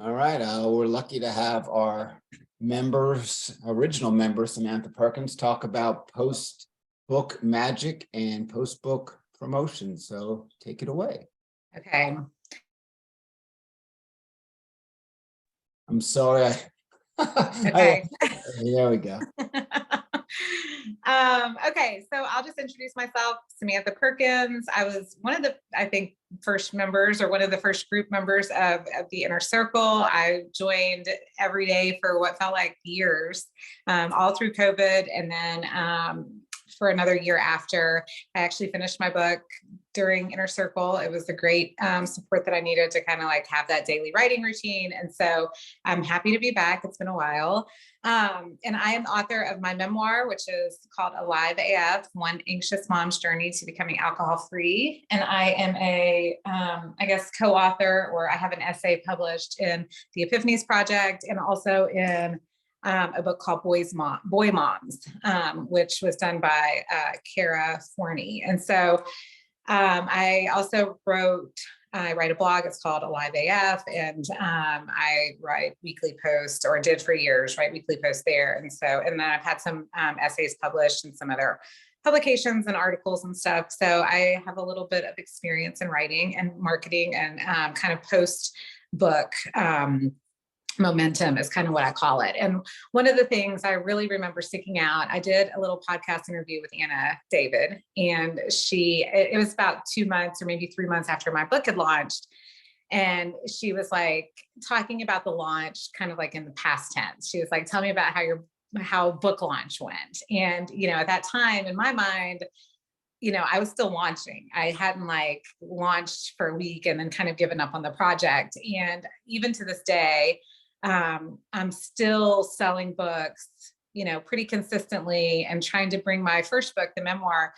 All right, we're lucky to have our original member, Samantha Perkins, talk about post-book magic and post-book promotion. So take it away. Okay. I'm sorry. Okay. There we go. Okay, so I'll just introduce myself, Samantha Perkins. I was one of the, I think, first members or one of the first group members of the Inner Circle. I joined every day for what felt like years, all through COVID. And then for another year after, I actually finished my book during Inner Circle. It was a great support that I needed to kind of like have that daily writing routine. And so I'm happy to be back. It's been a while. And I am the author of my memoir, which is called Alive AF, One Anxious Mom's Journey to Becoming Alcohol-Free. And I am I guess, co-author, or I have an essay published in the Epiphanies Project and also in a book called Boy Moms, which was done by Kara Forney. And so I also I write a blog. It's called Alive AF, and I write weekly posts, or did for years, write weekly posts there. And then I've had some essays published and some other publications and articles and stuff. So I have a little bit of experience in writing and marketing and kind of post book momentum is kind of what I call it. And one of the things I really remember sticking out, I did a little podcast interview with Anna David, and it was about 2 months or maybe 3 months after my book had launched. And she was like talking about the launch kind of like in the past tense. She was like, tell me about how book launch went. And, at that time in my mind, I was still launching. I hadn't like launched for a week and then kind of given up on the project. And even to this day, I'm still selling books, pretty consistently, and trying to bring my first book, the memoir,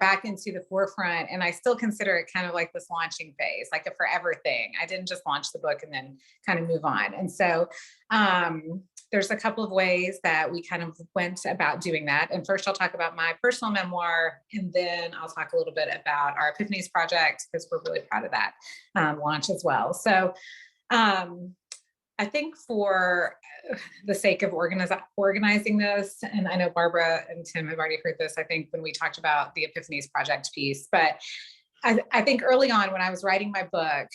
back into the forefront. And I still consider it kind of like this launching phase, like a forever thing. I didn't just launch the book and then kind of move on. And so there's a couple of ways that we kind of went about doing that. And first I'll talk about my personal memoir, and then I'll talk a little bit about our Epiphanies Project, because we're really proud of that launch as well. So I think for the sake of organizing this, and I know Barbara and Tim have already heard this, I think, when we talked about the Epiphanies Project piece, but I think early on when I was writing my book,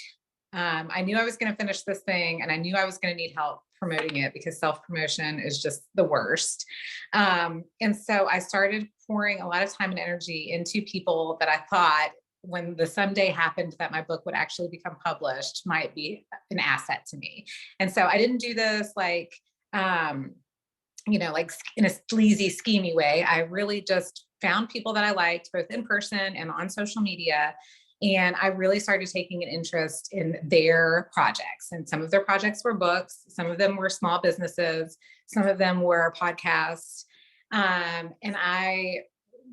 I knew I was going to finish this thing, and I knew I was going to need help promoting it, because self-promotion is just the worst. And so I started pouring a lot of time and energy into people that I thought, when the someday happened that my book would actually become published, might be an asset to me. And so I didn't do this like in a sleazy, schemy way. I really just found people that I liked, both in person and on social media. And I really started taking an interest in their projects. And some of their projects were books. Some of them were small businesses. Some of them were podcasts. And I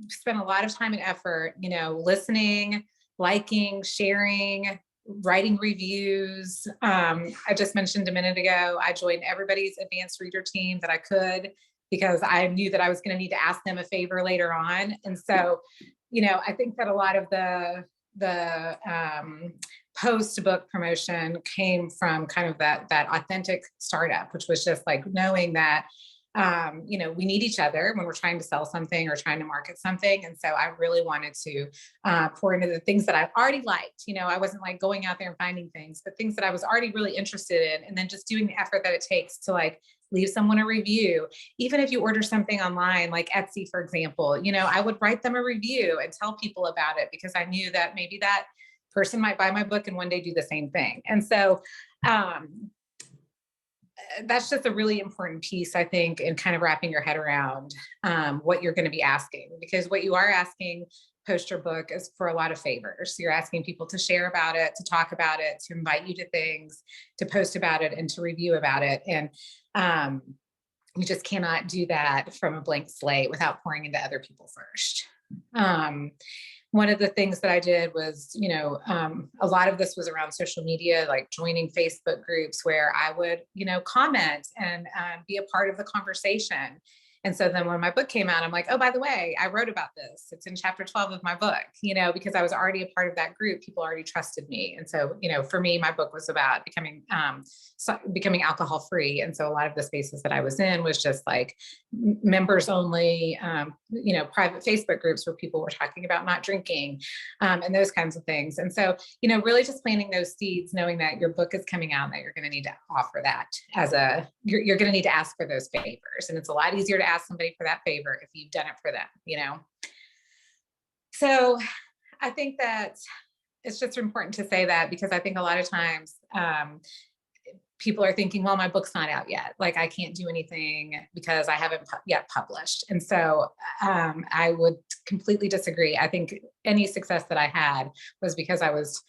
spent a lot of time and effort, listening, liking, sharing, writing reviews. I just mentioned a minute ago, I joined everybody's advanced reader team that I could, because I knew that I was going to need to ask them a favor later on. And so, I think that a lot of the post-book promotion came from kind of that authentic startup, which was just like knowing that we need each other when we're trying to sell something or trying to market something. And so I really wanted to pour into the things that I already liked. I wasn't like going out there and finding things, but things that I was already really interested in, and then just doing the effort that it takes to like leave someone a review. Even if you order something online, like Etsy, for example, I would write them a review and tell people about it, because I knew that maybe that person might buy my book and one day do the same thing. And so that's just a really important piece, I think, in kind of wrapping your head around what you're going to be asking, because what you are asking post your book is for a lot of favors. You're asking people to share about it, to talk about it, to invite you to things, to post about it, and to review about it. And you just cannot do that from a blank slate without pouring into other people first. One of the things that I did was, a lot of this was around social media, like joining Facebook groups where I would, comment and be a part of the conversation. And so then when my book came out, I'm like, oh, by the way, I wrote about this. It's in chapter 12 of my book, because I was already a part of that group. People already trusted me. And so, for me, my book was about becoming alcohol free. And so a lot of the spaces that I was in was just like members only, private Facebook groups where people were talking about not drinking, and those kinds of things. And so, really just planting those seeds, knowing that your book is coming out, and that you're going to need to offer that you're going to need to ask for those favors. And it's a lot easier to ask somebody for that favor if you've done it for them. So I think that it's just important to say that, because I think a lot of times people are thinking, well, my book's not out yet. Like, I can't do anything because I haven't yet published. And so I would completely disagree. I think any success that I had was because I was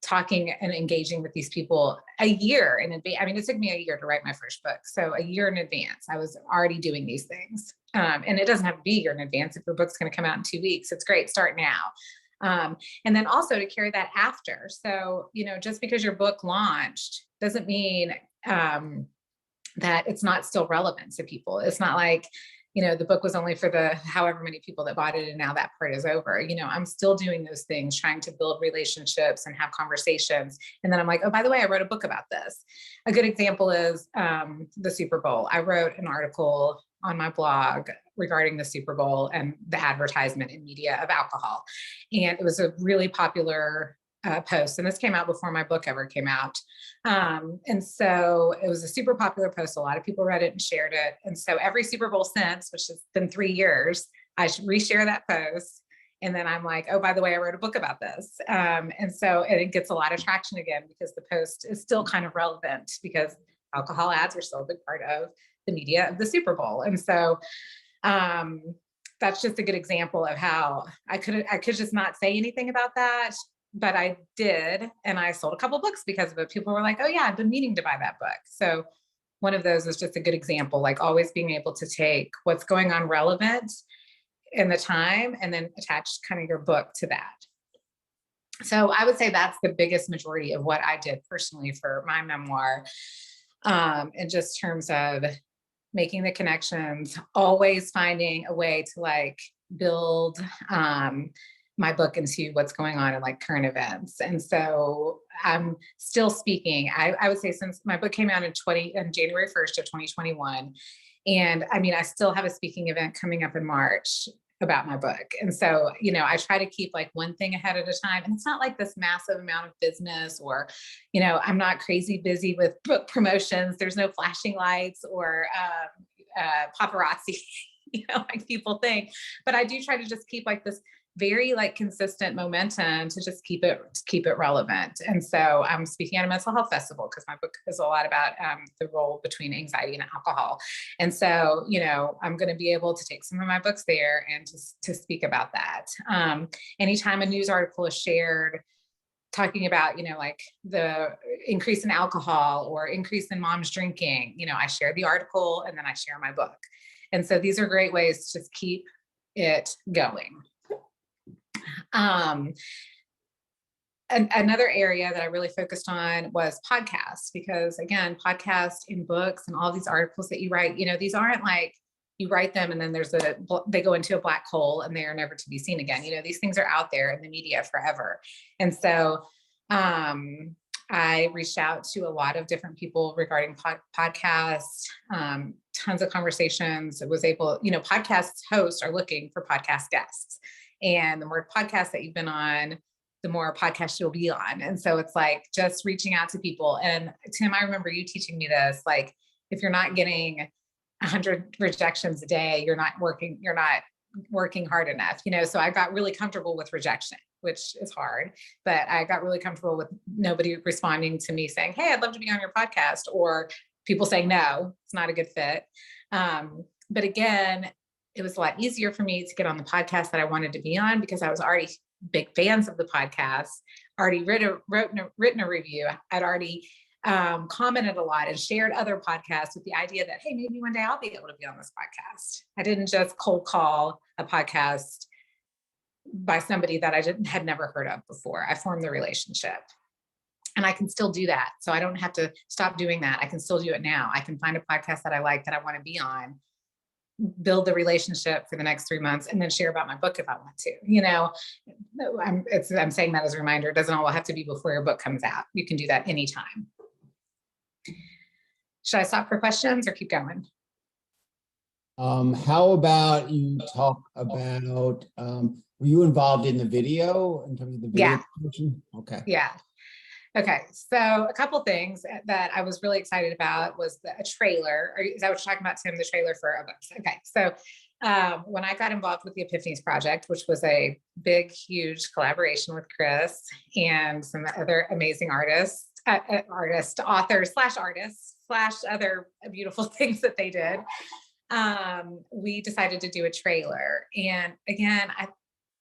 talking and engaging with these people a year in advance. I mean, it took me a year to write my first book. So a year in advance, I was already doing these things. And it doesn't have to be a year in advance. If your book's going to come out in 2 weeks, it's great. Start now. And then also to carry that after. So, just because your book launched doesn't mean that it's not still relevant to people. It's not like, the book was only for the however many people that bought it, and now that part is over. I'm still doing those things, trying to build relationships and have conversations. And then I'm like, oh, by the way, I wrote a book about this. A good example is the Super Bowl. I wrote an article on my blog regarding the Super Bowl and the advertisement in media of alcohol. And it was a really popular post. And this came out before my book ever came out. And so it was a super popular post. A lot of people read it and shared it. And so every Super Bowl since, which has been 3 years, I should reshare that post. And then I'm like, oh, by the way, I wrote a book about this. And it gets a lot of traction again, because the post is still kind of relevant, because alcohol ads are still a big part of the media of the Super Bowl. And so that's just a good example of how I could just not say anything about that. But I did, and I sold a couple books because of it. People were like, oh yeah, I've been meaning to buy that book. So one of those is just a good example, like always being able to take what's going on relevant in the time and then attach kind of your book to that. So I would say that's the biggest majority of what I did personally for my memoir, in just terms of making the connections, always finding a way to like build my book into what's going on in like current events. And so I'm still speaking. I would say since my book came out in January 1st of 2021. And I mean, I still have a speaking event coming up in March about my book. And so, I try to keep like one thing ahead at a time. And it's not like this massive amount of business, or, I'm not crazy busy with book promotions. There's no flashing lights or paparazzi, like people think. But I do try to just keep like this very like consistent momentum to just keep it relevant. And so I'm speaking at a mental health festival, because my book is a lot about the role between anxiety and alcohol. And so, I'm going to be able to take some of my books there and to speak about that. Anytime a news article is shared talking about, like the increase in alcohol or increase in moms drinking, I share the article and then I share my book. And so these are great ways to just keep it going. Another area that I really focused on was podcasts, because again, podcasts and books and all these articles that you write, these aren't like you write them and then they go into a black hole and they are never to be seen again. These things are out there in the media forever. And so I reached out to a lot of different people regarding podcasts, tons of conversations. Podcast hosts are looking for podcast guests. And the more podcasts that you've been on, the more podcasts you'll be on. And so it's like just reaching out to people. And Tim, I remember you teaching me this, like, if you're not getting 100 rejections a day, you're not working hard enough, So I got really comfortable with rejection, which is hard, but I got really comfortable with nobody responding to me saying, hey, I'd love to be on your podcast, or people saying, no, it's not a good fit. But again, it was a lot easier for me to get on the podcast that I wanted to be on, because I was already big fans of the podcast, already written a review. I'd already commented a lot and shared other podcasts with the idea that, hey, maybe one day I'll be able to be on this podcast. I didn't just cold call a podcast by somebody that I had never heard of before. I formed the relationship. And I can still do that. So I don't have to stop doing that. I can still do it now. I can find a podcast that I like, that I want to be on, build the relationship for the next 3 months and then share about my book if I want to. I'm saying that as a reminder. It doesn't all have to be before your book comes out. You can do that anytime. Should I stop for questions or keep going? How about you talk about, were you involved in the video in terms of the video? Yeah. Production? Okay. Yeah. Okay. So a couple things that I was really excited about was a trailer. Is that what you're talking about, Tim? The trailer for a book. Okay. So when I got involved with the Epiphanies Project, which was a big, huge collaboration with Chris and some other amazing authors / artists / other beautiful things that they did, we decided to do a trailer. And again,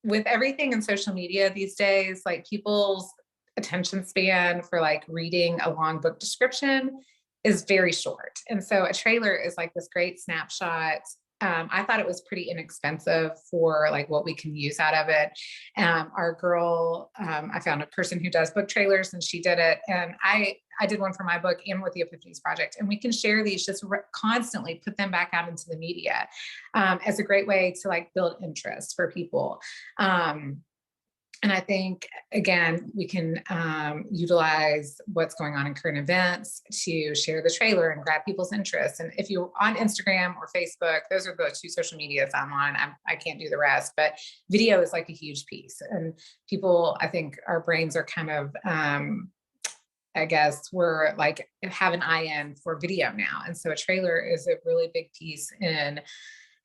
with everything in social media these days, like people's attention span for like reading a long book description is very short. And so a trailer is like this great snapshot. I thought it was pretty inexpensive for like what we can use out of it. Our girl, I found a person who does book trailers and she did it. And I did one for my book and with the Epiphanies Project. And we can share these, just constantly put them back out into the media as a great way to like build interest for people. And I think, again, we can utilize what's going on in current events to share the trailer and grab people's interest. And if you're on Instagram or Facebook, those are the 2 social medias I'm on. I can't do the rest, but video is like a huge piece. And people, I think our brains are kind of, I guess we're like have an eye in for video now. And so a trailer is a really big piece in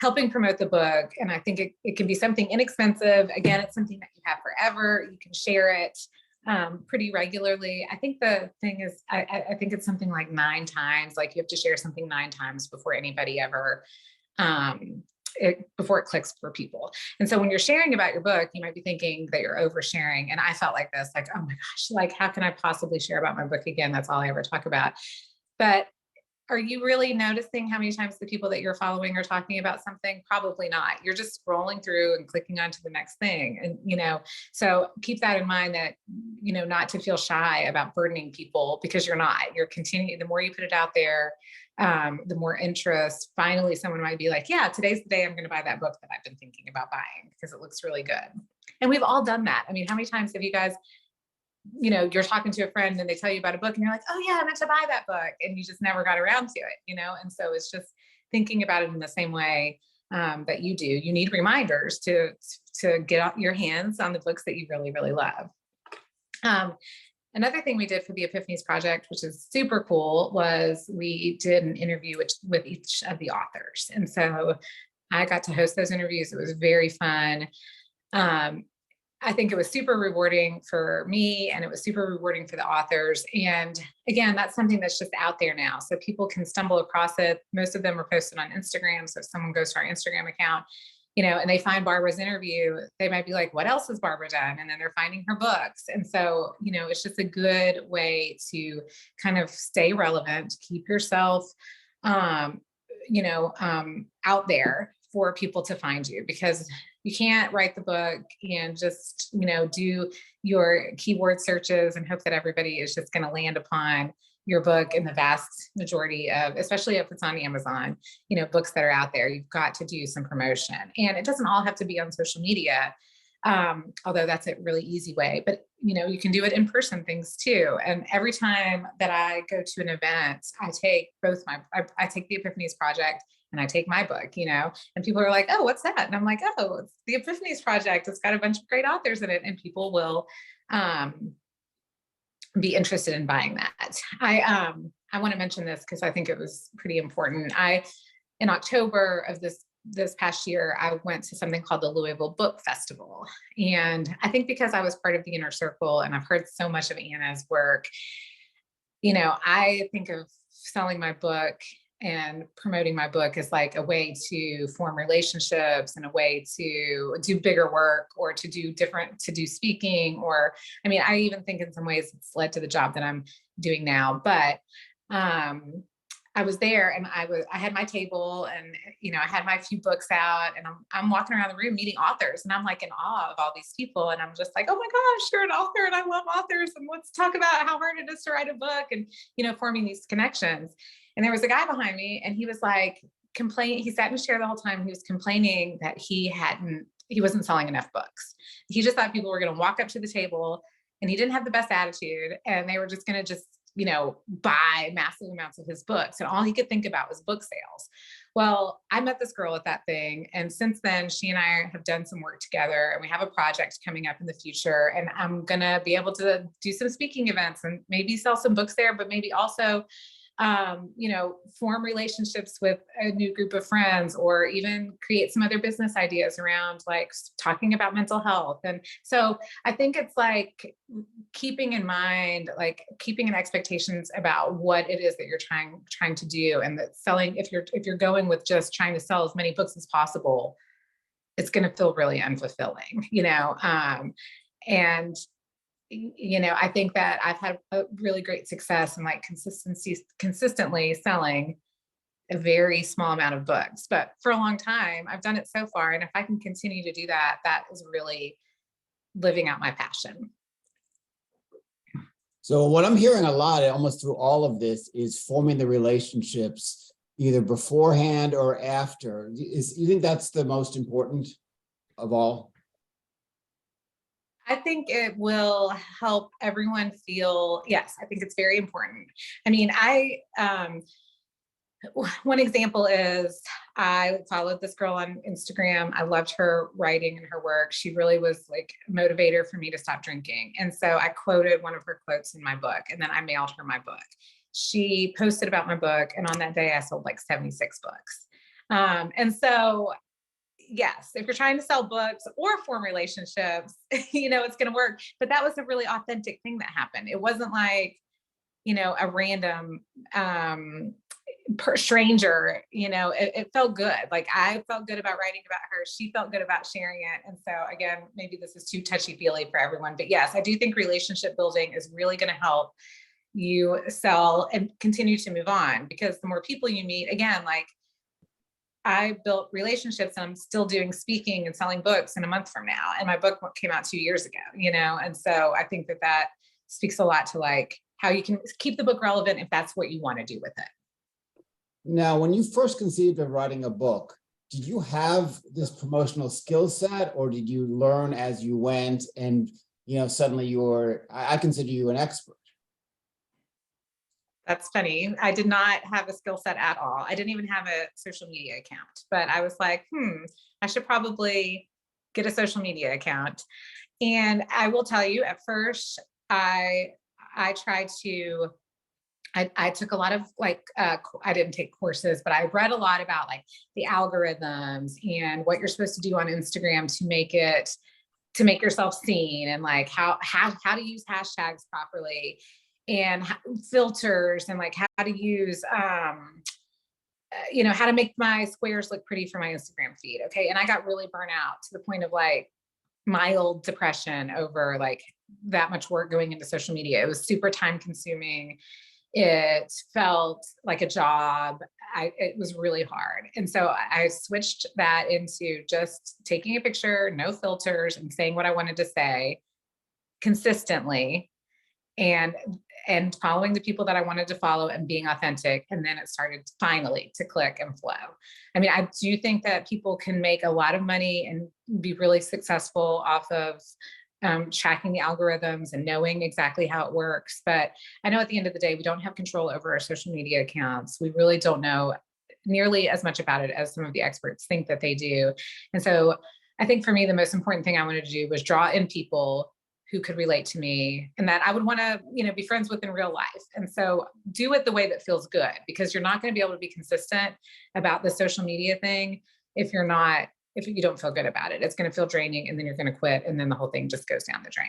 helping promote the book. And I think it can be something inexpensive. Again, it's something that you have forever. You can share it pretty regularly. I think the thing is, I think it's something like 9 times, like you have to share something 9 times before anybody ever, before it clicks for people. And so when you're sharing about your book, you might be thinking that you're oversharing. And I felt like this, like, oh my gosh, like, how can I possibly share about my book again? That's all I ever talk about. But are you really noticing how many times the people that you're following are talking about something? Probably not. You're just scrolling through and clicking on to the next thing. And, so keep that in mind that, not to feel shy about burdening people, because you're not. You're continuing, the more you put it out there, the more interest. Finally, someone might be like, yeah, today's the day I'm going to buy that book that I've been thinking about buying because it looks really good. And we've all done that. I mean, how many times have you guys, you're talking to a friend and they tell you about a book and you're like, oh yeah, I meant to buy that book. And you just never got around to it, And so it's just thinking about it in the same way that you do. You need reminders to get your hands on the books that you really, really love. Another thing we did for the Epiphanies Project, which is super cool, was we did an interview with each of the authors. And so I got to host those interviews. It was very fun. I think it was super rewarding for me and it was super rewarding for the authors. And again, that's something that's just out there now. So people can stumble across it. Most of them are posted on Instagram. So if someone goes to our Instagram account, and they find Barbara's interview, they might be like, what else has Barbara done? And then they're finding her books. And so, it's just a good way to kind of stay relevant, keep yourself, out there for people to find you, because you can't write the book and just, do your keyword searches and hope that everybody is just going to land upon your book in the vast majority of, especially if it's on Amazon, books that are out there. You've got to do some promotion, and it doesn't all have to be on social media. Although that's a really easy way, but you can do it in person things too. And every time that I go to an event, I take I take the Epiphanies Project and I take my book, and people are like, oh, what's that? And I'm like, oh, it's the Epiphanies Project. It's got a bunch of great authors in it. And people will, be interested in buying that. I want to mention this because I think it was pretty important. In October of this past year, I went to something called the Louisville Book Festival. And I think because I was part of the inner circle and I've heard so much of Anna's work, I think of selling my book and promoting my book as like a way to form relationships and a way to do bigger work or to do speaking, or, I even think in some ways it's led to the job that I'm doing now. But, I was there and I had my table and, I had my few books out and I'm walking around the room meeting authors and I'm like in awe of all these people. And I'm just like, oh my gosh, you're an author and I love authors. And let's talk about how hard it is to write a book and, forming these connections. And there was a guy behind me and he was like, complain. He sat in his chair the whole time. He was complaining that he wasn't selling enough books. He just thought people were going to walk up to the table, and he didn't have the best attitude, and they were just going to buy massive amounts of his books. And all he could think about was book sales. Well, I met this girl at that thing. And since then, she and I have done some work together, and we have a project coming up in the future. And I'm going to be able to do some speaking events and maybe sell some books there, but maybe also form relationships with a new group of friends, or even create some other business ideas around like talking about mental health. And so I think it's like keeping in mind, like keeping in expectations about what it is that you're trying to do, and that selling, if you're going with just trying to sell as many books as possible, it's going to feel really unfulfilling, and I think that I've had a really great success in like consistently selling a very small amount of books, but for a long time I've done it so far. And if I can continue to do that, that is really living out my passion. So what I'm hearing a lot, almost through all of this, is forming the relationships either beforehand or after. You think that's the most important of all? I think it will help everyone feel, yes, I think it's very important. I mean, one example is I followed this girl on Instagram. I loved her writing and her work. She really was like a motivator for me to stop drinking. And so I quoted one of her quotes in my book, and then I mailed her my book. She posted about my book, and on that day I sold like 76 books. And so yes, if you're trying to sell books or form relationships, it's going to work. But that was a really authentic thing that happened. It wasn't like, a random stranger, it felt good. Like I felt good about writing about her. She felt good about sharing it. And so again, maybe this is too touchy-feely for everyone, but yes, I do think relationship building is really going to help you sell and continue to move on, because the more people you meet, again, like I built relationships, and I'm still doing speaking and selling books in a month from now. And my book came out 2 years ago, and so I think that speaks a lot to like how you can keep the book relevant if that's what you want to do with it. Now, when you first conceived of writing a book, did you have this promotional skill set, or did you learn as you went and, suddenly I consider you an expert? That's funny. I did not have a skill set at all. I didn't even have a social media account, but I was like, I should probably get a social media account. And I will tell you, at first, I tried to, I took a lot of I didn't take courses, but I read a lot about like the algorithms and what you're supposed to do on Instagram to make yourself seen, and like how to use hashtags properly, and filters, and like how to use, how to make my squares look pretty for my Instagram feed. Okay. And I got really burnt out to the point of like mild depression over like that much work going into social media. It was super time consuming. It felt like a job. It was really hard. And so I switched that into just taking a picture, no filters, and saying what I wanted to say consistently, and following the people that I wanted to follow and being authentic. And then it started finally to click and flow. I mean, I do think that people can make a lot of money and be really successful off of tracking the algorithms and knowing exactly how it works. But I know at the end of the day, we don't have control over our social media accounts. We really don't know nearly as much about it as some of the experts think that they do. And so I think for me, the most important thing I wanted to do was draw in people who could relate to me and that I would want to, be friends with in real life. And so do it the way that feels good, because you're not going to be able to be consistent about the social media thing if you don't feel good about it. It's going to feel draining, and then you're going to quit, and then the whole thing just goes down the drain.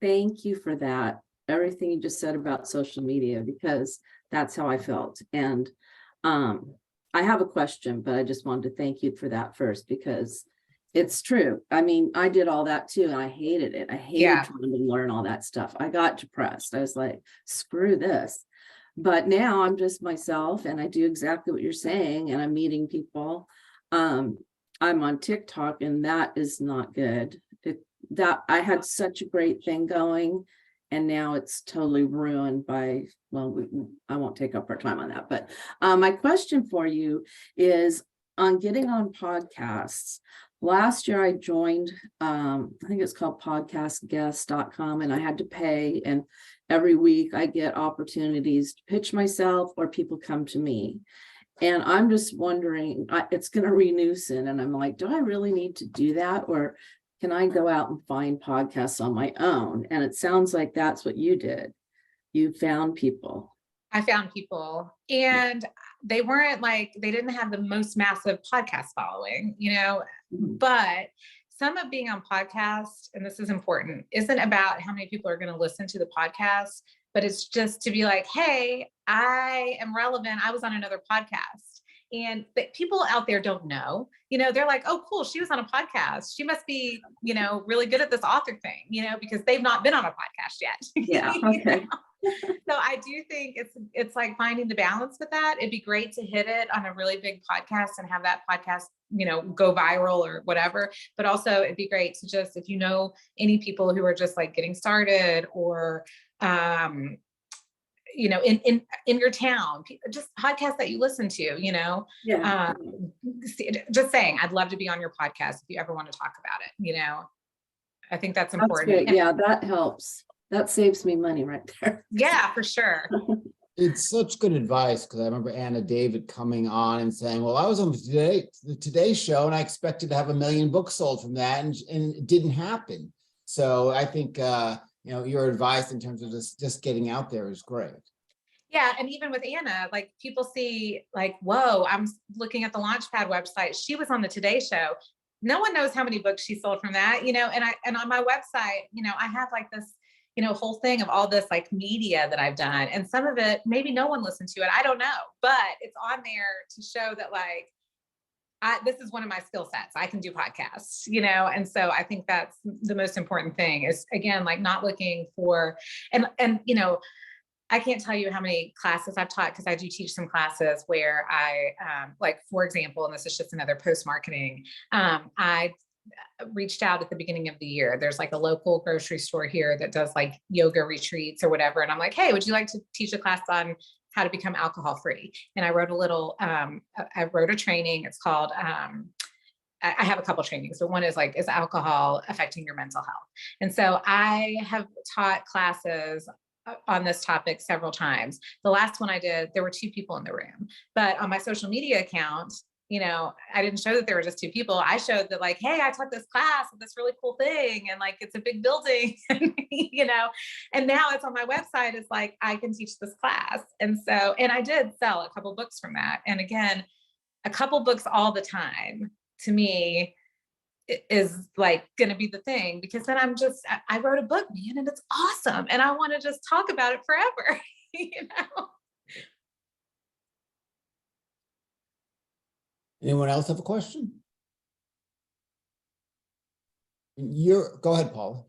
Thank you for that. Everything you just said about social media, because that's how I felt. And I have a question, but I just wanted to thank you for that first, because it's true. I mean, I did all that too, and I hated it. I hated trying to learn all that stuff. I got depressed. I was like, screw this. But now I'm just myself, and I do exactly what you're saying, and I'm meeting people. I'm on TikTok, and that is not good. That I had such a great thing going, And now it's totally ruined by, well, I won't take up our time on that. But my question for you is on getting on podcasts. Last year I joined, I think it's called podcastguest.com, and I had to pay. And every week I get opportunities to pitch myself or people come to me. And I'm just wondering, it's going to renew soon. And I'm like, do I really need to do that? Or can I go out and find podcasts on my own? And it sounds like that's what you did. You found people. I found people, and they weren't like, they didn't have the most massive podcast following, but some of being on podcasts, and this is important, isn't about how many people are going to listen to the podcast, but it's just to be like, hey, I am relevant. I was on another podcast. And people out there don't know, they're like, oh, cool. She was on a podcast. She must be, really good at this author thing, because they've not been on a podcast yet. Yeah. Okay. So I do think it's like finding the balance with that. It'd be great to hit it on a really big podcast and have that podcast, go viral or whatever. But also it'd be great to just, if you know any people who are just like getting started or, in your town, just podcasts that you listen to, Yeah. just saying, I'd love to be on your podcast if you ever want to talk about it. I think that's That's important. great. Yeah, that helps. That saves me money right there. Yeah, for sure. It's such good advice, because I remember Anna David coming on and saying, well, I was on the Today Show and I expected to have 1 million books sold from that, and it didn't happen. So I think, your advice in terms of just getting out there is great. Yeah. And even with Anna, like people see like, whoa, I'm looking at the Launchpad website. She was on the Today Show. No one knows how many books she sold from that, and on my website, I have like this, whole thing of all this like media that I've done. And some of it, maybe no one listened to it. I don't know, but it's on there to show that like, this is one of my skill sets. I can do podcasts, and so I think that's the most important thing is, again, like not looking for, and I can't tell you how many classes I've taught, because I do teach some classes where I, like, for example, and this is just another post-marketing, I reached out at the beginning of the year. There's like a local grocery store here that does like yoga retreats or whatever. And I'm like, hey, would you like to teach a class on how to become alcohol free? And I wrote I wrote a training. It's called, I have a couple trainings, but one is like, is alcohol affecting your mental health? And so I have taught classes on this topic several times. The last one I did, there were 2 people in the room, but on my social media account, I didn't show that there were just 2 people. I showed that like, hey, I taught this class of this really cool thing. And like, it's a big building, and now it's on my website. It's like, I can teach this class. And so, and I did sell a couple books from that. And again, a couple books all the time to me is like going to be the thing, because then I wrote a book, man, and it's awesome. And I want to just talk about it forever, Anyone else have a question? Go ahead, Paula.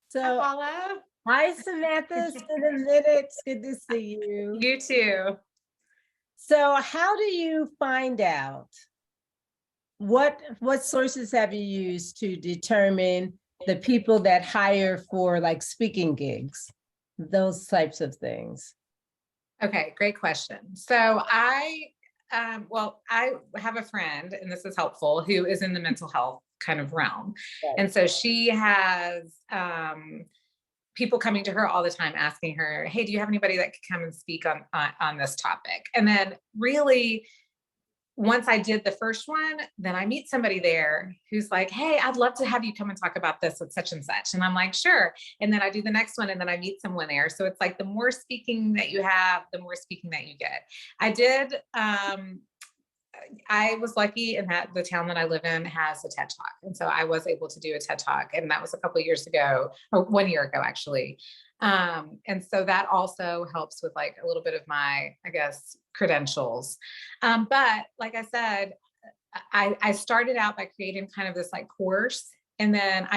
So, Paula. hi, Samantha. It's been a minute. It's good to see you. You too. So, how do you find out what sources have you used to determine the people that hire for like speaking gigs, those types of things? Okay, great question. So I have a friend, and this is helpful, who is in the mental health kind of realm. Right. And so she has people coming to her all the time asking her, hey, do you have anybody that could come and speak on this topic? And then really, once I did the first one, then I meet somebody there who's like, hey, I'd love to have you come and talk about this with such and such. And I'm like, sure. And then I do the next one, and then I meet someone there. So it's like the more speaking that you have, the more speaking that you get. I was lucky in that the town that I live in has a TED Talk. And so I was able to do a TED Talk, and that was a couple of years ago, or 1 year ago, actually. And so that also helps with like a little bit of my, I guess, credentials. But like I said, I started out by creating kind of this like course. And then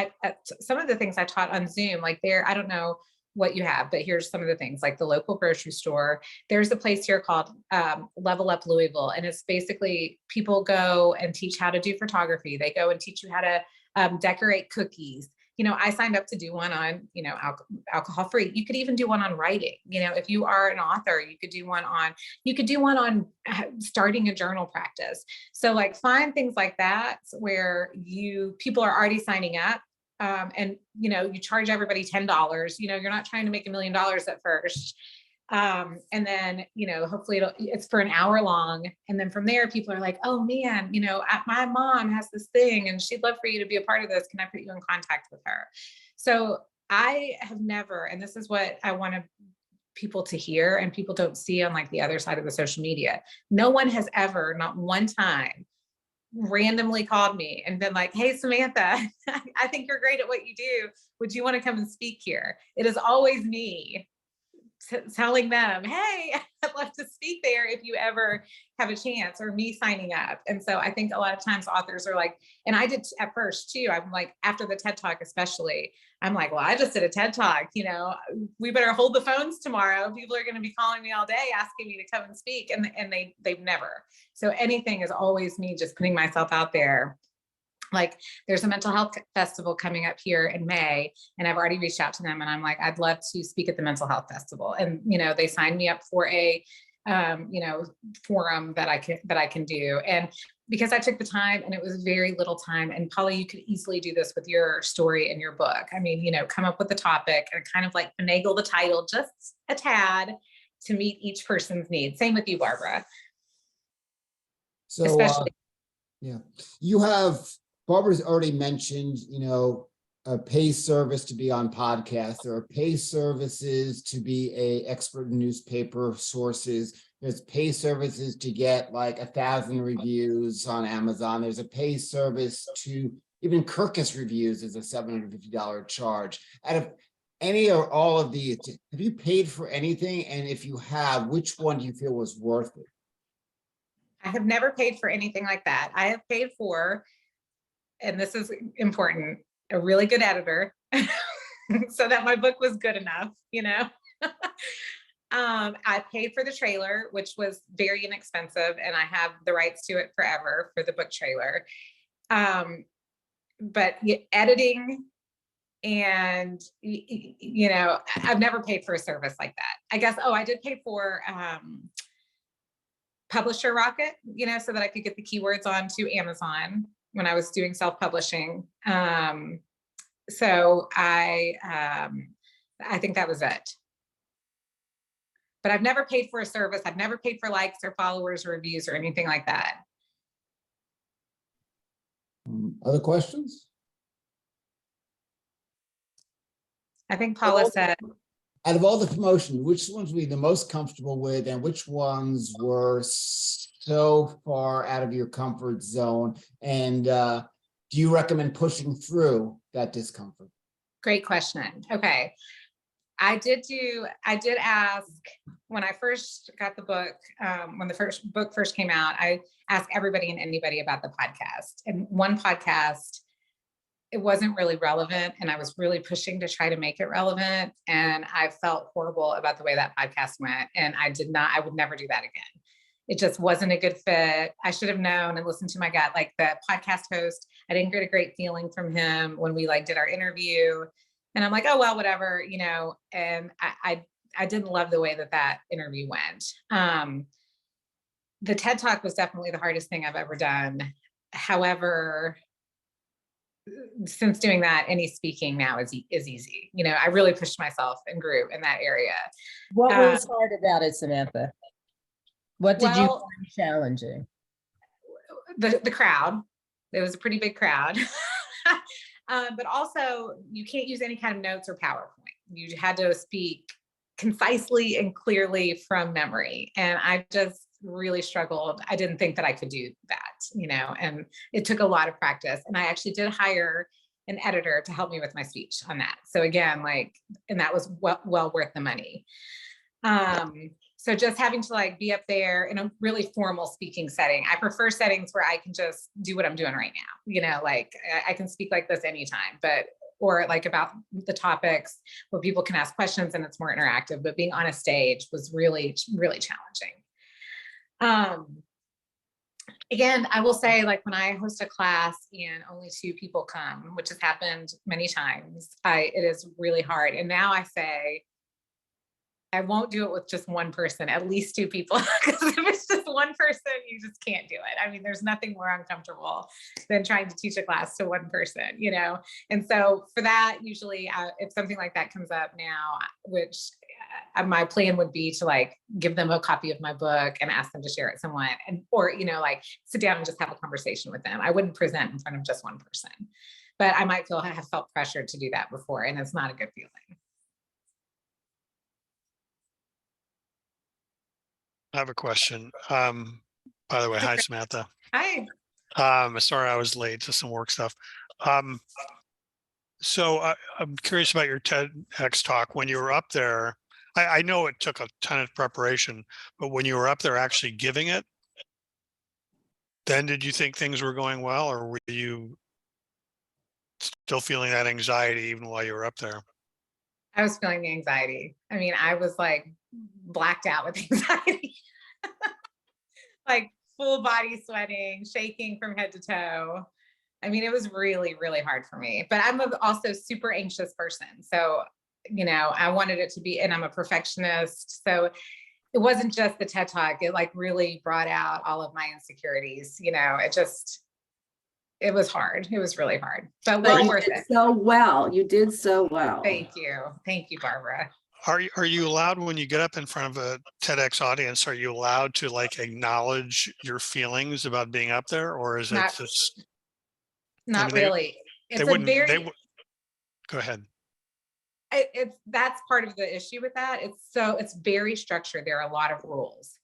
some of the things I taught on Zoom, like I don't know what you have, but here's some of the things, like the local grocery store. There's a place here called Level Up Louisville. And it's basically people go and teach how to do photography. They go and teach you how to decorate cookies. I signed up to do one on, alcohol free. You could even do one on writing. If you are an author, you could do one on starting a journal practice. So like find things like that where people are already signing up. And you charge everybody $10. You're not trying to make $1 million at first. And then, hopefully it's for an hour long. And then from there, people are like, oh man, my mom has this thing and she'd love for you to be a part of this. Can I put you in contact with her? So I have never, and this is what I want people to hear and people don't see on like the other side of the social media. No one has ever, not one time, randomly called me and been like, hey, Samantha, I think you're great at what you do. Would you want to come and speak here? It is always me telling them, hey, I'd love to speak there if you ever have a chance, or me signing up. And so I think a lot of times authors are like, and I did at first too, I'm like, after the TED Talk especially, I'm like, well, I just did a TED Talk, we better hold the phones tomorrow. People are going to be calling me all day asking me to come and speak, and they've never. So anything is always me just putting myself out there. Like there's a mental health festival coming up here in May, and I've already reached out to them and I'm like, I'd love to speak at the mental health festival. And, they signed me up for a, forum that I can do. And because I took the time, and it was very little time, and Polly, you could easily do this with your story and your book. I mean, come up with a topic and kind of like finagle the title just a tad to meet each person's needs. Same with you, Barbara. So, Especially. Barbara's already mentioned, a pay service to be on podcasts. There are pay services to be a expert in newspaper sources. There's pay services to get like 1,000 reviews on Amazon. There's a pay service to even Kirkus reviews is a $750 charge. Out of any or all of these, have you paid for anything? And if you have, which one do you feel was worth it? I have never paid for anything like that. I have paid for, and this is important, a really good editor so that my book was good enough, I paid for the trailer, which was very inexpensive, and I have the rights to it forever for the book trailer. But editing and, I've never paid for a service like that. I guess, I did pay for Publisher Rocket, so that I could get the keywords onto Amazon when I was doing self-publishing. So I think that was it. But I've never paid for a service. I've never paid for likes or followers or reviews or anything like that. Other questions? I think Paula said, out of all the promotion, which ones were you the most comfortable with, and which ones were so far out of your comfort zone? And do you recommend pushing through that discomfort? Great question. Okay. I did ask when I first got the book, when the book first came out, I asked everybody and anybody about the podcast. And one podcast, it wasn't really relevant, and I was really pushing to try to make it relevant. And I felt horrible about the way that podcast went. And I would never do that again. It just wasn't a good fit. I should have known and listened to my gut. Like the podcast host, I didn't get a great feeling from him when we did our interview. And I'm like, oh, well, whatever, and I didn't love the way that interview went. The TED Talk was definitely the hardest thing I've ever done. However, since doing that, any speaking now is easy. I really pushed myself and grew in that area. What was hard about it, Samantha? What did you find challenging? The crowd. It was a pretty big crowd. But also you can't use any kind of notes or PowerPoint. You had to speak concisely and clearly from memory. And I just really struggled. I didn't think that I could do that, and it took a lot of practice. And I actually did hire an editor to help me with my speech on that. So again, and that was well worth the money. So just having to be up there in a really formal speaking setting. I prefer settings where I can just do what I'm doing right now. I can speak like this anytime, or about the topics where people can ask questions and it's more interactive, but being on a stage was really, really challenging. Again, I will say, like, when I host a class and only 2 people come, which has happened many times, it is really hard. And now I say, I won't do it with just one person, at least 2 people. Because if it's just one person, you just can't do it. I mean, there's nothing more uncomfortable than trying to teach a class to one person, you know? And so for that, usually if something like that comes up now, which my plan would be to like give them a copy of my book and ask them to share it with someone, and or, you know, like sit down and just have a conversation with them. I wouldn't present in front of just one person, but I might have felt pressured to do that before, and it's not a good feeling. I have a question. By the way, hi, Samantha. Hi. Sorry I was late to some work stuff. So I'm curious about your TEDx talk. When you were up there, I know it took a ton of preparation, but when you were up there actually giving it, then did you think things were going well, or were you still feeling that anxiety even while you were up there? I was feeling the anxiety. I mean, I was like blacked out with anxiety. Like full body sweating, shaking from head to toe. I mean, it was really, really hard for me, but I'm also super anxious person. So, you know, I wanted it to be, and I'm a perfectionist. So it wasn't just the TED Talk. It like really brought out all of my insecurities. You know, it was hard. It was really hard, but well worth it. So well, you did so well. Thank you, Barbara. Are you allowed, when you get up in front of a TEDx audience, are you allowed to like acknowledge your feelings about being up there, or is it just not really? It's go ahead. That's part of the issue with that. It's very structured. There are a lot of rules.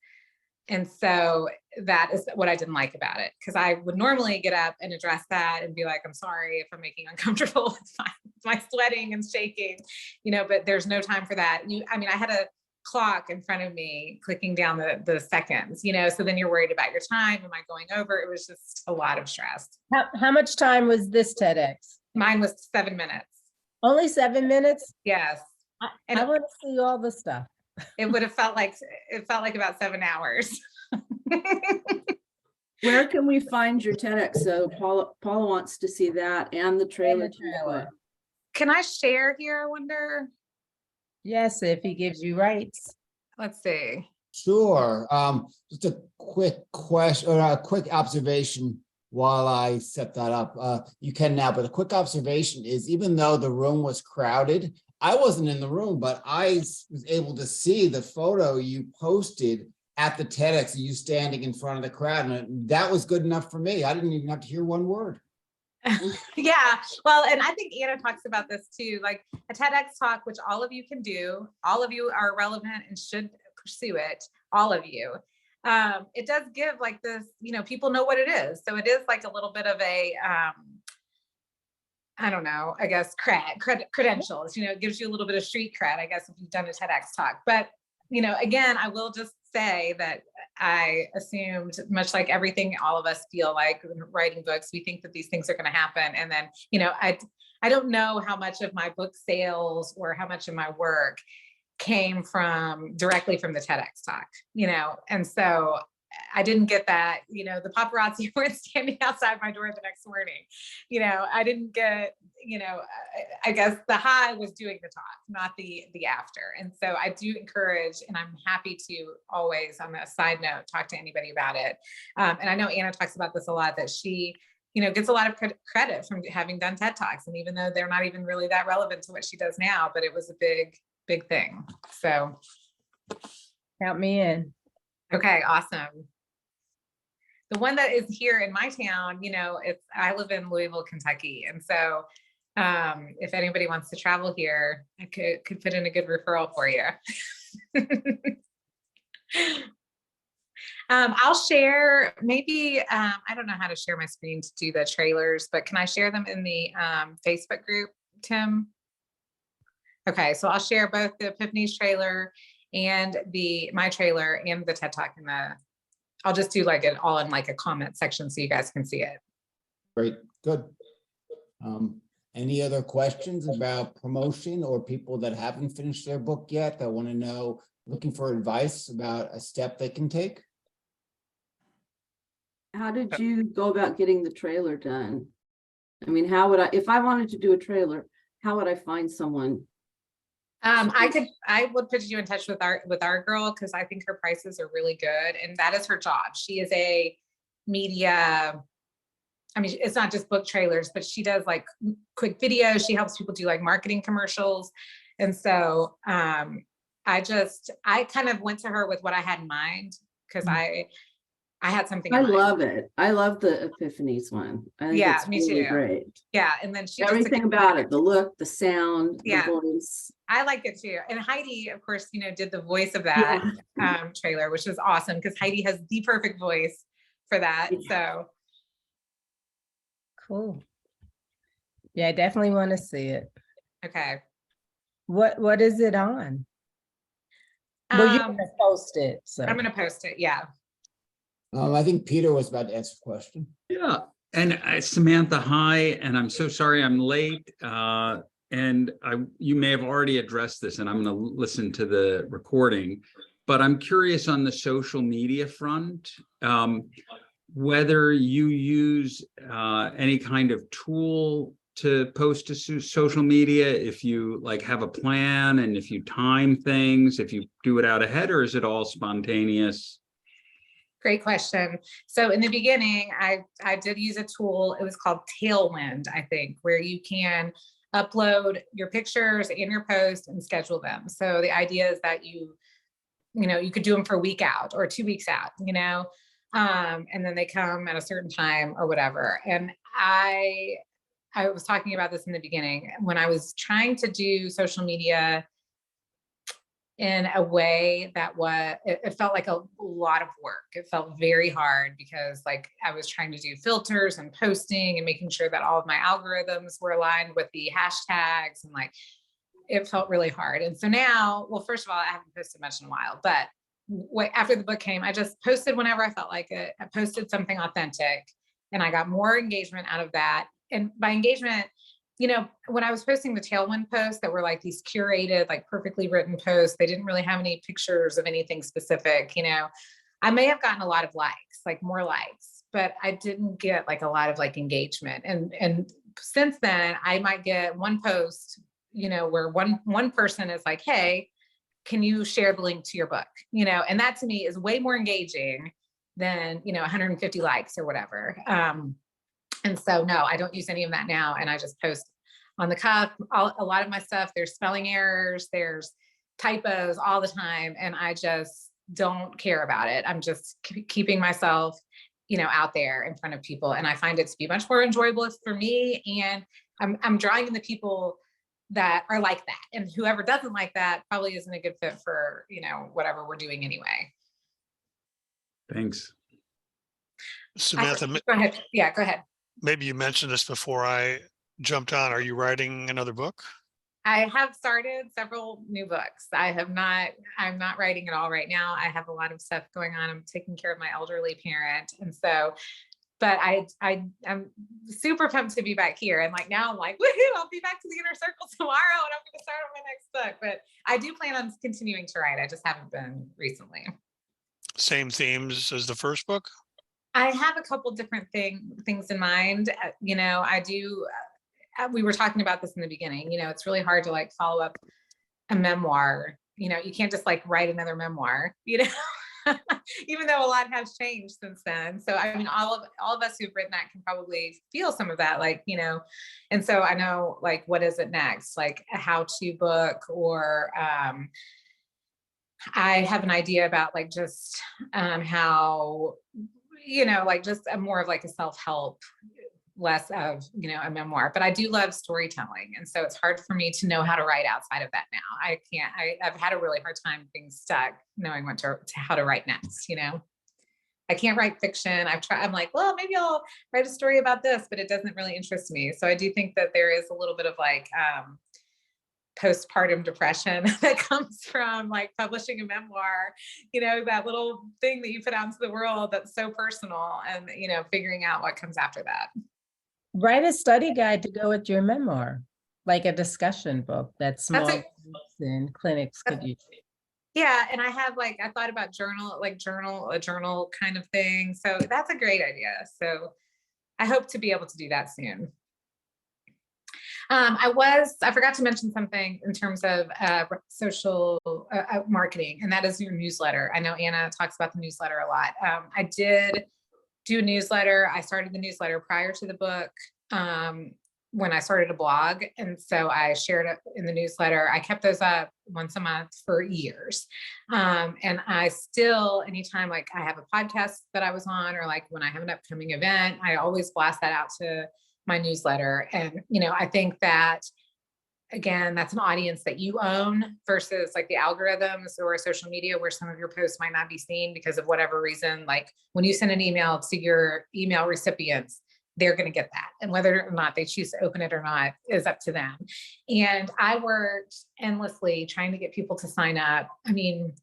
And so that is what I didn't like about it, because I would normally get up and address that and be like, I'm sorry if I'm making uncomfortable with my sweating and shaking, you know, but there's no time for that. I mean, I had a clock in front of me clicking down the seconds, you know, so then you're worried about your time. Am I going over? It was just a lot of stress. How much time was this TEDx? Mine was 7 minutes. Only 7 minutes? Yes. And I want to see all the stuff. It would have felt like about 7 hours. Where can we find your TEDx? So Paula wants to see that and the trailer. Can I share here, I wonder? Yes, if he gives you rights. Let's see. Sure. Just a quick question or a quick observation while I set that up. You can now, but a quick observation is, even though the room was crowded, I wasn't in the room, but I was able to see the photo you posted at the TEDx, you standing in front of the crowd, and that was good enough for me. I didn't even have to hear one word. Yeah, well, and I think Anna talks about this too, like a TEDx talk, which all of you can do, all of you are relevant and should pursue it, all of you. It does give like this, you know, people know what it is. So it is like a little bit of a, I don't know, I guess credentials, you know, it gives you a little bit of street cred, I guess, if you've done a TEDx talk. But, you know, again, I will just say that I assumed, much like everything all of us feel like writing books, we think that these things are going to happen. And then, you know, I don't know how much of my book sales or how much of my work came directly from the TEDx talk, you know, and so I didn't get that, you know, the paparazzi weren't standing outside my door the next morning. You know, I didn't get, you know, I guess the high was doing the talk, not the after. And so I do encourage, and I'm happy to always, on a side note, talk to anybody about it. And I know Anna talks about this a lot, that she, you know, gets a lot of credit from having done TED Talks. And even though they're not even really that relevant to what she does now, but it was a big thing. So Count me in. Okay, awesome. The one that is here in my town, you know, I live in Louisville, Kentucky. And so if anybody wants to travel here, I could put in a good referral for you. I'll share maybe, I don't know how to share my screen to do the trailers, but can I share them in the Facebook group, Tim? Okay, so I'll share both the Epiphanies trailer and my trailer and the TED Talk in I'll just do like it all in like a comment section so you guys can see it. Great, good. Any other questions about promotion or people that haven't finished their book yet that want to know, looking for advice about a step they can take? how did you go about getting the trailer done? I mean, how would I, if I wanted to do a trailer, how would I find someone? I would put you in touch with our girl, because I think her prices are really good, and that is her job. She is a media. I mean, it's not just book trailers, but she does like quick videos. She helps people do like marketing commercials. And so I kind of went to her with what I had in mind, because I had something in I mind. love it. I love the Epiphanies one. I think Yeah, it's me really too. great. Yeah. And then she just Everything about it, the look, the sound, the Yeah. voice. I like it too. And Heidi, of course, did the voice of that trailer, which was awesome, because Heidi has the perfect voice for that. So Cool. Yeah, I definitely want to see it. okay. What is it on? Well, you're Um, gonna post it, so. I'm gonna post it. Yeah. I think Peter was about to ask a question. Yeah, and Samantha, hi, and I'm so sorry I'm late. And you may have already addressed this, and I'm going to listen to the recording, but I'm curious on the social media front, whether you use any kind of tool to post to social media, if you like have a plan and if you time things, if you do it out ahead, or is it all spontaneous? Great question. So in the beginning, I did use a tool. It was called Tailwind, I think, where you can upload your pictures and your posts and schedule them. So the idea is that you could do them for a week out or 2 weeks out, and then they come at a certain time or whatever. And I was talking about this in the beginning when I was trying to do social media in a way that it felt like a lot of work. It felt very hard, because like I was trying to do filters and posting and making sure that all of my algorithms were aligned with the hashtags, and like it felt really hard. And so now, well, first of all, I haven't posted much in a while, but after the book came, I just posted whenever I felt like it. I posted something authentic, and I got more engagement out of that. And by engagement, when I was posting the Tailwind posts that were like these curated, like perfectly written posts, they didn't really have any pictures of anything specific, I may have gotten a lot of likes, like more likes, but I didn't get like a lot of like engagement. And since then I might get one post, where one person is like, hey, can you share the link to your book? And that to me is way more engaging than, 150 likes or whatever. And so, no, I don't use any of that now. And I just post on the cuff. A lot of my stuff, there's spelling errors, there's typos all the time. And I just don't care about it. I'm just keeping myself, out there in front of people. And I find it to be much more enjoyable for me. And I'm drawing in the people that are like that. And whoever doesn't like that probably isn't a good fit for, whatever we're doing anyway. Thanks. Samantha, Go ahead. Yeah, go ahead. maybe you mentioned this before I jumped on. Are you writing another book? I have started several new books. I'm not writing at all right now. I have a lot of stuff going on. I'm taking care of my elderly parent. And so, but I'm super pumped to be back here. And like, now I'm like, woohoo, I'll be back to the inner circle tomorrow and I'm going to start on my next book. But I do plan on continuing to write. I just haven't been recently. Same themes as the first book? I have a couple different things in mind. I do. We were talking about this in the beginning. It's really hard to like follow up a memoir. You can't just like write another memoir. Even though a lot has changed since then. So I mean, all of us who've written that can probably feel some of that, like, and so I know, like, what is it next? Like a how-to book, or I have an idea about like just how, like just a more of like a self-help, less of, a memoir. But I do love storytelling. And so it's hard for me to know how to write outside of that now. I've had a really hard time being stuck knowing how to write next, I can't write fiction. I'm like, well, maybe I'll write a story about this, but it doesn't really interest me. So I do think that there is a little bit of like postpartum depression that comes from like publishing a memoir, that little thing that you put out into the world that's so personal, and, figuring out what comes after that. Write a study guide to go with your memoir, like a discussion book that small groups and clinics could use. Yeah, and I have like, I thought about a journal kind of thing. So that's a great idea. So I hope to be able to do that soon. I forgot to mention something in terms of social marketing, and that is your newsletter. I know Anna talks about the newsletter a lot. I did do a newsletter. I started the newsletter prior to the book, when I started a blog. And so I shared it in the newsletter. I kept those up once a month for years. And I still, anytime like I have a podcast that I was on, or like when I have an upcoming event, I always blast that out to my newsletter. And, I think that, again, that's an audience that you own versus like the algorithms or social media where some of your posts might not be seen because of whatever reason. Like when you send an email to your email recipients, they're going to get that. And whether or not they choose to open it or not is up to them. And I worked endlessly trying to get people to sign up. I mean,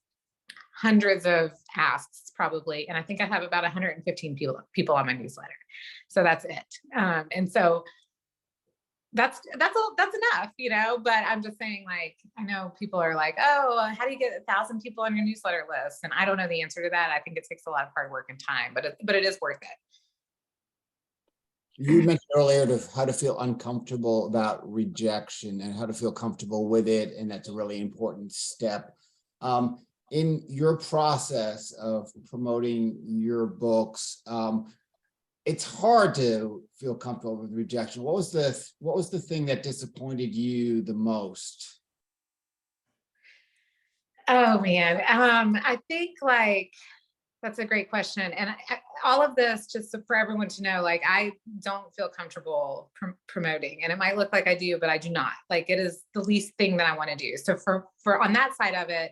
hundreds of asks probably. And I think I have about 115 people on my newsletter. So that's it. And so that's enough, but I'm just saying, like, I know people are like, oh, how do you get 1,000 people on your newsletter list? And I don't know the answer to that. I think it takes a lot of hard work and time, but it is worth it. You mentioned earlier how to feel uncomfortable about rejection and how to feel comfortable with it. And that's a really important step. In your process of promoting your books, it's hard to feel comfortable with rejection. What was the thing that disappointed you the most? Oh man. I think that's a great question. And all of this, just for everyone to know, like, I don't feel comfortable promoting, and it might look like I do, but I do not. Like, it is the least thing that I want to do. So for on that side of it,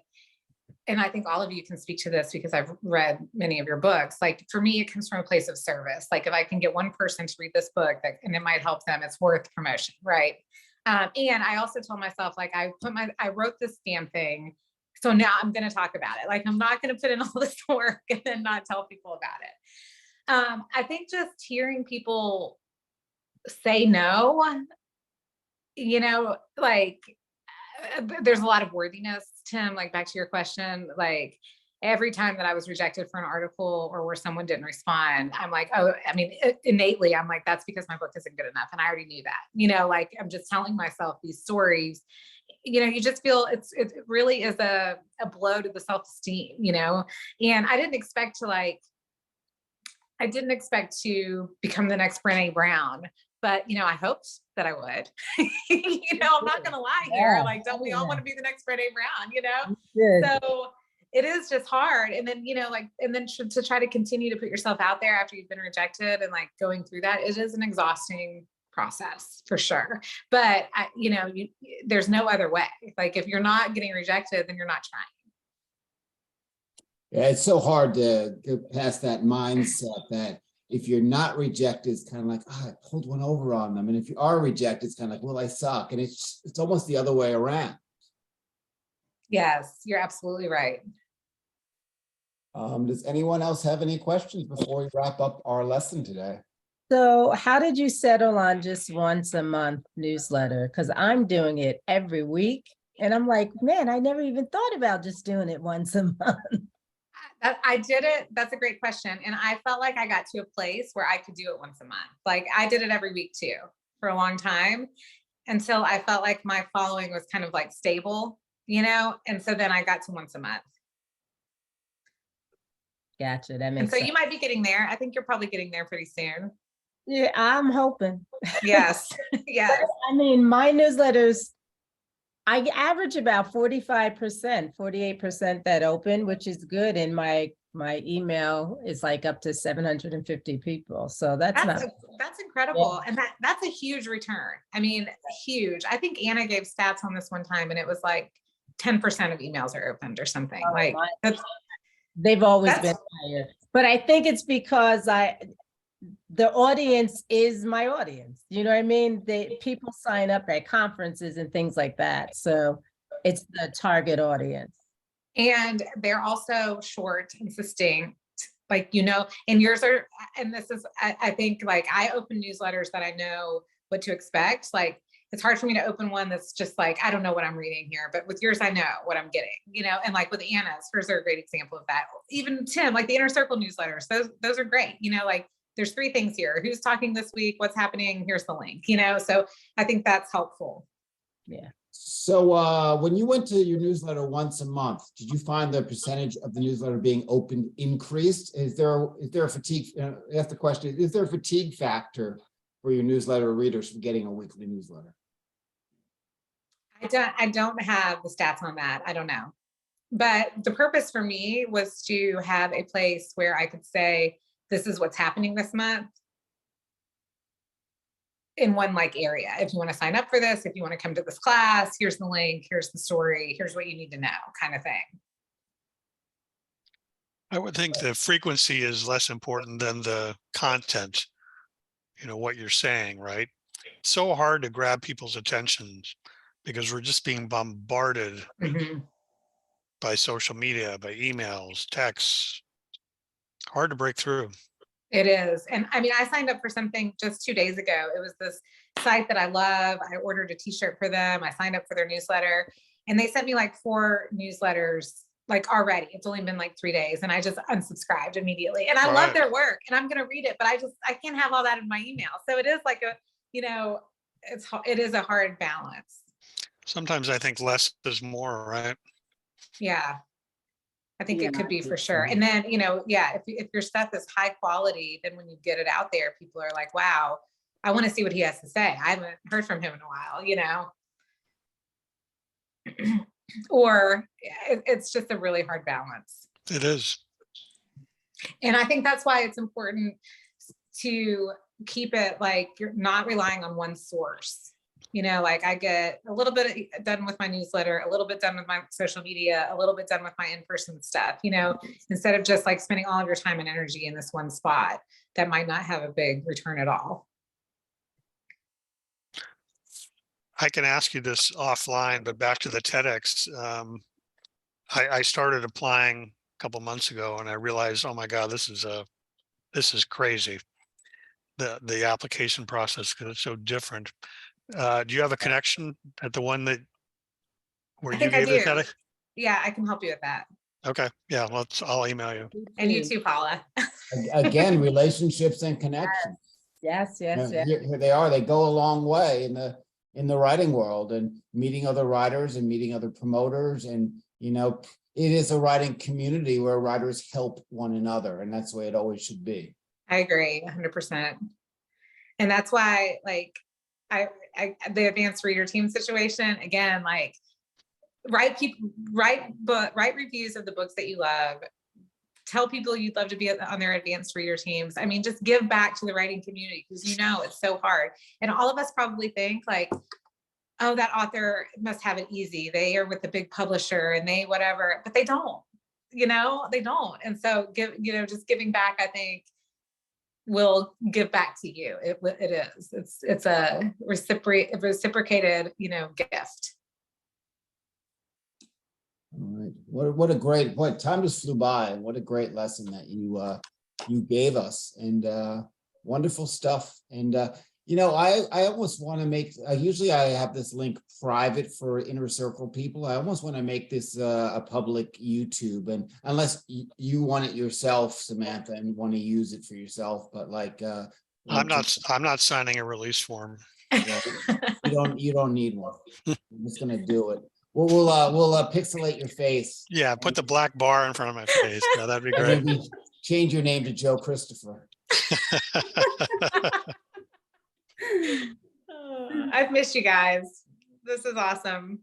and I think all of you can speak to this because I've read many of your books. Like for me, it comes from a place of service. Like if I can get one person to read this book and it might help them, it's worth promotion. Right. And I also told myself, like, I wrote this damn thing. So now I'm going to talk about it. Like, I'm not going to put in all this work and then not tell people about it. I think just hearing people say no, like, there's a lot of worthiness, Tim, like back to your question, like every time that I was rejected for an article or where someone didn't respond, I'm like, oh, I mean, innately, I'm like, that's because my book isn't good enough. And I already knew that, like I'm just telling myself these stories, you just feel it really is a blow to the self-esteem, and I didn't expect to become the next Brené Brown, but I hoped that I would. I'm not gonna lie here. Yeah. Like, don't we all want to be the next Brené Brown? Good. So it is just hard. And then and then to try to continue to put yourself out there after you've been rejected and like going through that, it is an exhausting process for sure. But there's no other way. Like if you're not getting rejected, then you're not trying. Yeah, it's so hard to get past that mindset that if you're not rejected, it's kind of like, I pulled one over on them. And if you are rejected, it's kind of like, well, I suck. And it's almost the other way around. Yes, you're absolutely right. Does anyone else have any questions before we wrap up our lesson today? So how did you settle on just once a month newsletter? Because I'm doing it every week. And I'm like, man, I never even thought about just doing it once a month. I did it. That's a great question. And I felt like I got to a place where I could do it once a month. Like I did it every week too, for a long time, until I felt like my following was kind of like stable, and so then I got to once a month. Gotcha. That And makes so sense. you might be getting there. I think you're probably getting there pretty soon. Yeah, I'm hoping. Yes. Yes. I mean, my newsletters, I average about 45%, 48% that open, which is good. And my email is like up to 750 people. So that's incredible. Yeah. And that's a huge return. I mean, huge. I think Anna gave stats on this one time and it was like 10% of emails are opened or something. Like they've always been higher. But I think it's because the audience is my audience. You know what I mean? People sign up at conferences and things like that. So it's the target audience. And they're also short and succinct, like, and yours are, and this is, I think like I open newsletters that I know what to expect. Like it's hard for me to open one that's just like, I don't know what I'm reading here, but with yours, I know what I'm getting, you know, and like with Anna's, hers are a great example of that. Even Tim, like the Inner Circle newsletters, those are great. You know, like there's 3 things here. Who's talking this week? What's happening? Here's the link, you know? So I think that's helpful. Yeah. So when you went to your newsletter once a month, did you find the percentage of the newsletter being opened increased? Is there a fatigue? Ask the question: is there a fatigue factor for your newsletter readers from getting a weekly newsletter? I don't have the stats on that. I don't know. But the purpose for me was to have a place where I could say, this is what's happening this month in one like area. If you want to sign up for this, if you want to come to this class, here's the link, here's the story, here's what you need to know, kind of thing. I would think the frequency is less important than the content, you know, what you're saying, right? It's so hard to grab people's attention because we're just being bombarded Mhm. by social media, by emails, texts. Hard to break through. It is. And I mean, I signed up for something just 2 days ago. It was this site that I love. I ordered a t-shirt for them. I signed up for their newsletter and they sent me like 4 newsletters like already. It's only been like 3 days and I just unsubscribed immediately. And I love Right. their work and I'm going to read it, but I can't have all that in my email. So it is like a, you know, it is a hard balance. Sometimes I think less is more, right? Yeah. I think Yeah, it could I be for think sure. so. And then, you know, yeah, if your stuff is high quality, then when you get it out there, people are like, wow, I want to see what he has to say. I haven't heard from him in a while, you know? Or it's just a really hard balance. It is. And I think that's why it's important to keep it like you're not relying on one source. You know, like I get a little bit done with my newsletter, a little bit done with my social media, a little bit done with my in-person stuff, you know, instead of just like spending all of your time and energy in this one spot that might not have a big return at all. I can ask you this offline, but back to the TEDx. I started applying a couple months ago and I realized, oh my God, this is crazy. The application process, because it's so different. Do you have a connection at the one that where I you think I gave the do. TEDx? Yeah, I can help you with that. Okay. Yeah. I'll email you. And you too, Paula. Again, relationships and connections. Yes, yes, yes. Here they are. They go a long way in the writing world, and meeting other writers and meeting other promoters. And, you know, it is a writing community where writers help one another. And that's the way it always should be. I agree 100%. And that's why, like, the advanced reader team situation, again, like write reviews of the books that you love. Tell people you'd love to be on their advanced reader teams. I mean, just give back to the writing community because you know it's so hard. And all of us probably think like, oh, that author must have it easy. They are with the big publisher and they whatever, but they don't, you know, they don't. And so just giving back, I think, will give back to you. It is. It's a reciprocated, you know, gift. All right. What a great, time just flew by. What a great lesson that you gave us, and wonderful stuff. And you know, I almost want to make, usually I have this link private for Inner Circle people. I almost want to make this a public YouTube, and unless you want it yourself, Samantha, and want to use it for yourself, but like I'm not signing a release form. you don't need one. I'm just gonna do it. We'll pixelate your face. Yeah, put the black bar in front of my face. Yeah, that'd be And great. maybe change your name to Joe Christopher. I've missed you guys. This is awesome.